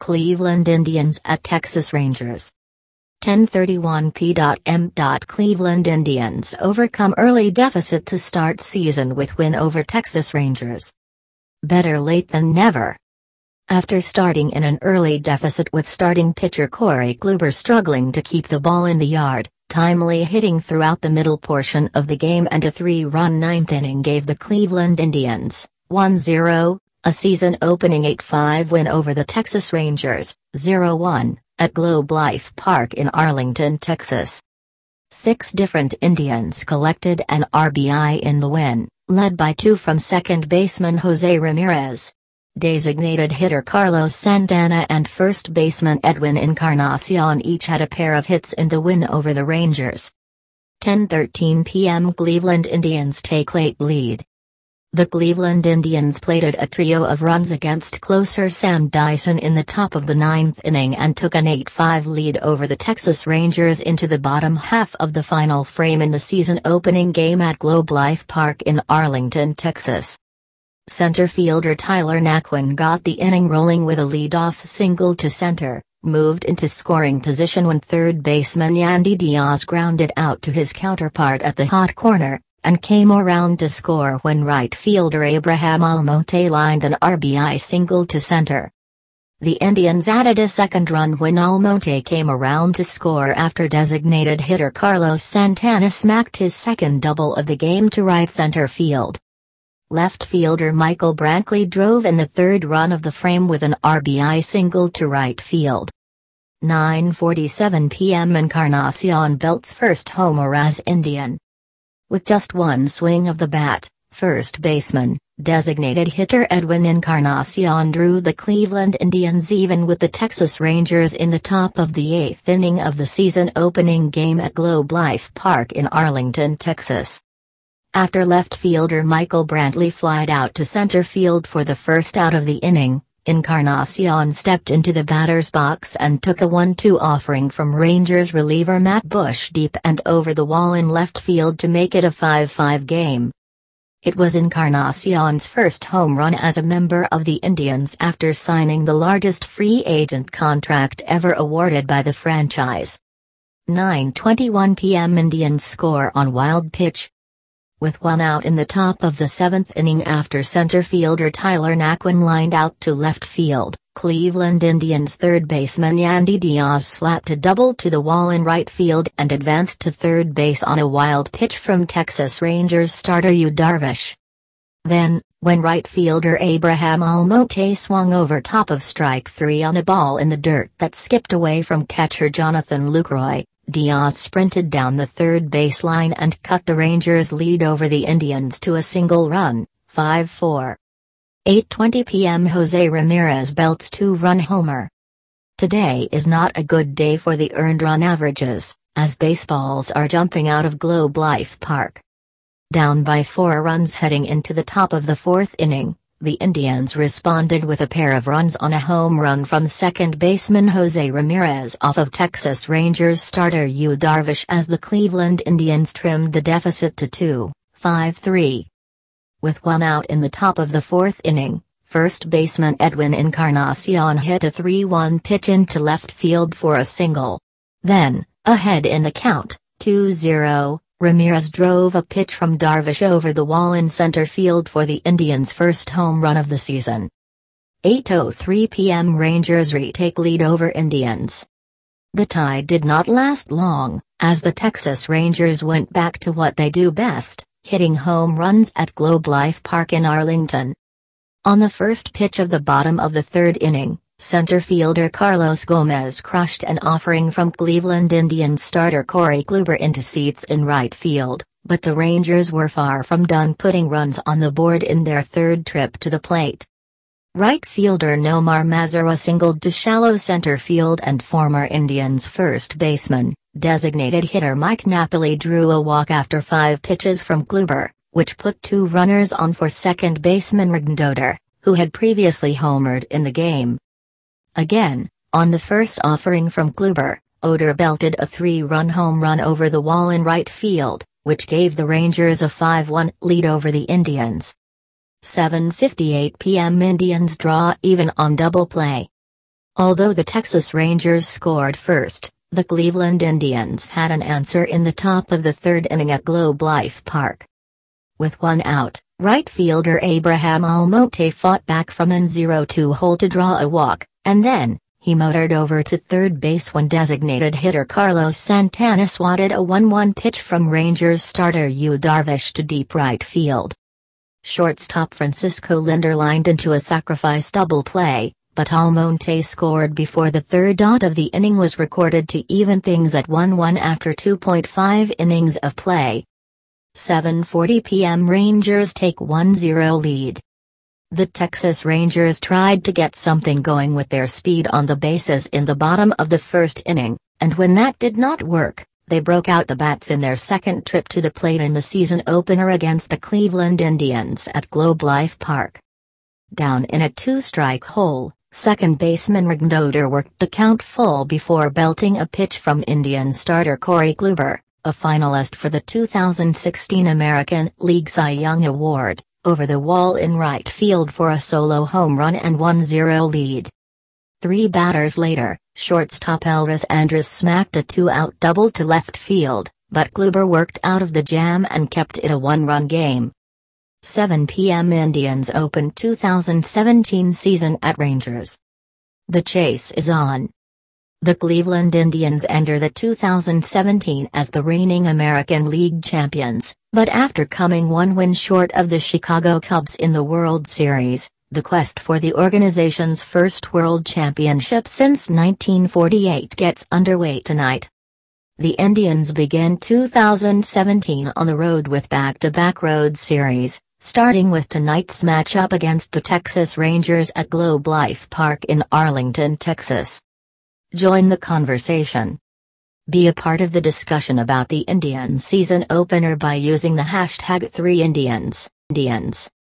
Cleveland Indians at Texas Rangers. 10:31 p.m. Cleveland Indians overcome early deficit to start season with win over Texas Rangers. Better late than never. After starting in an early deficit with starting pitcher Corey Kluber struggling to keep the ball in the yard, timely hitting throughout the middle portion of the game and a 3-run ninth inning gave the Cleveland Indians 1-0, a season-opening 8-5 win over the Texas Rangers, 0-1, at Globe Life Park in Arlington, Texas. 6 different Indians collected an RBI in the win, led by 2 from second baseman Jose Ramirez. Designated hitter Carlos Santana and first baseman Edwin Encarnacion each had a pair of hits in the win over the Rangers. 10:13 p.m. Cleveland Indians take late lead. The Cleveland Indians plated a trio of runs against closer Sam Dyson in the top of the 9th inning and took an 8-5 lead over the Texas Rangers into the bottom half of the final frame in the season-opening game at Globe Life Park in Arlington, Texas. Center fielder Tyler Naquin got the inning rolling with a leadoff single to center, moved into scoring position when third baseman Yandy Diaz grounded out to his counterpart at the hot corner, and came around to score when right fielder Abraham Almonte lined an RBI single to center. The Indians added a second run when Almonte came around to score after designated hitter Carlos Santana smacked his second double of the game to right center field. Left fielder Michael Brantley drove in the third run of the frame with an RBI single to right field. 9:47 p.m. Encarnacion belts first homer as Indian. With just one swing of the bat, first baseman, designated hitter Edwin Encarnacion drew the Cleveland Indians even with the Texas Rangers in the top of the 8th inning of the season-opening game at Globe Life Park in Arlington, Texas. After left fielder Michael Brantley flied out to center field for the first out of the inning, Encarnacion stepped into the batter's box and took a 1-2 offering from Rangers reliever Matt Bush deep and over the wall in left field to make it a 5-5 game. It was Encarnacion's first home run as a member of the Indians after signing the largest free agent contract ever awarded by the franchise. 9:21 p.m. Indians score on wild pitch. With one out in the top of the 7th inning after center fielder Tyler Naquin lined out to left field, Cleveland Indians third baseman Yandy Diaz slapped a double to the wall in right field and advanced to third base on a wild pitch from Texas Rangers starter Yu Darvish. Then, when right fielder Abraham Almonte swung over top of strike 3 on a ball in the dirt that skipped away from catcher Jonathan Lucroy, Diaz sprinted down the third baseline and cut the Rangers' lead over the Indians to a single run, 5-4. 8:20 p.m. Jose Ramirez belts 2-run homer. Today is not a good day for the earned run averages, as baseballs are jumping out of Globe Life Park. Down by 4 runs heading into the top of the 4th inning, the Indians responded with a pair of runs on a home run from second baseman Jose Ramirez off of Texas Rangers starter Yu Darvish as the Cleveland Indians trimmed the deficit to 2-5-3. With one out in the top of the 4th inning, first baseman Edwin Encarnacion hit a 3-1 pitch into left field for a single. Then, ahead in the count, 2-0. Ramirez drove a pitch from Darvish over the wall in center field for the Indians' first home run of the season. 8:03 p.m. Rangers retake lead over Indians. The tie did not last long, as the Texas Rangers went back to what they do best, hitting home runs at Globe Life Park in Arlington. On the first pitch of the bottom of the 3rd inning, center fielder Carlos Gomez crushed an offering from Cleveland Indians starter Corey Kluber into seats in right field, but the Rangers were far from done putting runs on the board in their third trip to the plate. Right fielder Nomar Mazara singled to shallow center field and former Indians first baseman, designated hitter Mike Napoli drew a walk after 5 pitches from Kluber, which put 2 runners on for second baseman Rigdendoder, who had previously homered in the game. Again, on the first offering from Kluber, Oder belted a 3-run home run over the wall in right field, which gave the Rangers a 5-1 lead over the Indians. 7:58 p.m. Indians draw even on double play. Although the Texas Rangers scored first, the Cleveland Indians had an answer in the top of the third inning at Globe Life Park. With one out, right fielder Abraham Almonte fought back from an 0-2 hole to draw a walk, and then, he motored over to third base when designated hitter Carlos Santana swatted a 1-1 pitch from Rangers starter Yu Darvish to deep right field. Shortstop Francisco Lindor lined into a sacrifice double play, but Almonte scored before the third out of the inning was recorded to even things at 1-1 after 2.5 innings of play. 7:40 p.m. Rangers take 1-0 lead. The Texas Rangers tried to get something going with their speed on the bases in the bottom of the first inning, and when that did not work, they broke out the bats in their second trip to the plate in the season opener against the Cleveland Indians at Globe Life Park. Down in a two-strike hole, second baseman Rignoder worked the count full before belting a pitch from Indians starter Corey Kluber, a finalist for the 2016 American League Cy Young Award, over the wall in right field for a solo home run and 1-0 lead. 3 batters later, shortstop Elvis Andrus smacked a 2-out double to left field, but Kluber worked out of the jam and kept it a 1-run game. 7 p.m. Indians Open 2017 season at Rangers. The chase is on. The Cleveland Indians enter the 2017 as the reigning American League champions, but after coming one win short of the Chicago Cubs in the World Series, the quest for the organization's first World Championship since 1948 gets underway tonight. The Indians begin 2017 on the road with back-to-back road series, starting with tonight's matchup against the Texas Rangers at Globe Life Park in Arlington, Texas. Join the conversation. Be a part of the discussion about the Indians season opener by using the hashtag #3Indians.